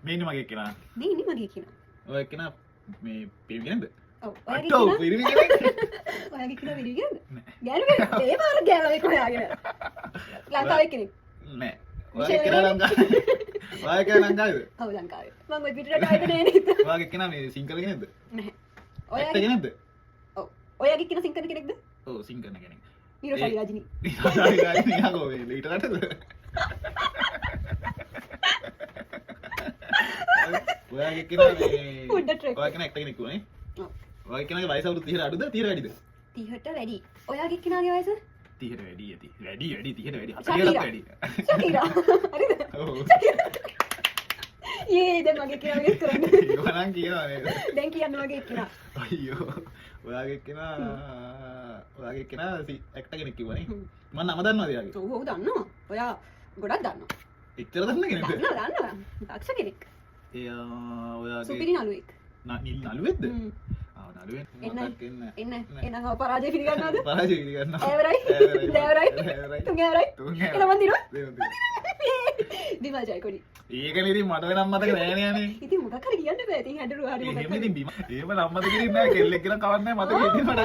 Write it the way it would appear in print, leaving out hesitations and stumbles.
මේ ඉන්නේ මගේ කෙනා. මේ ඉන්නේ මගේ කෙනා. ඔය කෙනා මේ පිරිමිගෙනද? ඔව්. අටෝ පිරිමිගෙනද? ඔයාගේ කෙනා පිරිමිගෙනද? ගෑනු කෙනෙක්. ඒ මාර ගෑනු කොහාගෙන. ලංකාවේ කෙනෙක්. නෑ. ඔයාගේ කෙනා ලංකාවේ. ඔයාගේ කෙනා ලංකාවේද? ඔව් ලංකාවේ. මම ওই පිටරට ආයෙත් නෑ නේද? ඔයාගේ කෙනා මේ සිංකල කෙනෙක්ද? නැහැ. ඔයාගේ කෙනෙක්ද? ඔව්. ඔයාගේ කෙනා සිංකන කෙනෙක්ද? ඔව් සිංකන කෙනෙක්. නිරෝෂාලි රජිනී. නියාගෝ මේ ඊටරටද? ඔයාගේ කෙනා මේ Food truck. ඔයාගේ කෙනා එක්ට කෙනෙක් වුණේ. ඔව්. ඔයාගේ කෙනාගේ වයස අවුරුදු 30ට අඩුද 30ට වැඩිද? 30ට වැඩි. ඔයාගේ කෙනාගේ වයස? 30ට වැඩි ඇති. වැඩි 30ට වැඩි. ශකීරා. 40ට වැඩි. ශකීරා. හරිද? ඔව්. යේ දැන් මගේ කෙනා වෙස් කරන්න. ඒවනම් කියනවා නේද? දැන් කියන්න මගේ කෙනා. අයියෝ. ඔයාගේ කෙනා එක්ට කෙනෙක් කිව්වනේ. මම නම දන්නවද එයාගේ? ඔව් ඔව් දන්නවා. ඔයා ගොඩක් දන්නවා. එච්චර දන්න කෙනෙක්ද? දන්නවා. දක්ෂ කෙනෙක්. එයා ඔයාගේ සුපිරි නළුවෙක්. නළුවෙක්ද? හ්ම්. ආ නළුවෙක්. එන්න. මතක් එන්න. එන්න පරාජය පිළිගන්නවද? පරාජය පිළිගන්නවා. ඇවරයි. දැවරයි. තුන් ඇවරයි. එන මන් දිනුවා. දිමල් ජයකොඩි. ඒකනේ ඉතින් මට වෙනම් මතක නෑනේ යන්නේ. ඉතින් මොකක් හරි කියන්න බෑ. ඉතින් හැඬරු හරි මොකක් එහෙම හරි. ඉතින් බිම එහෙම නම් මතක ඉන්නේ නෑ කෙල්ලෙක් කියලා කවන්නේ මතක ඉතින් මට.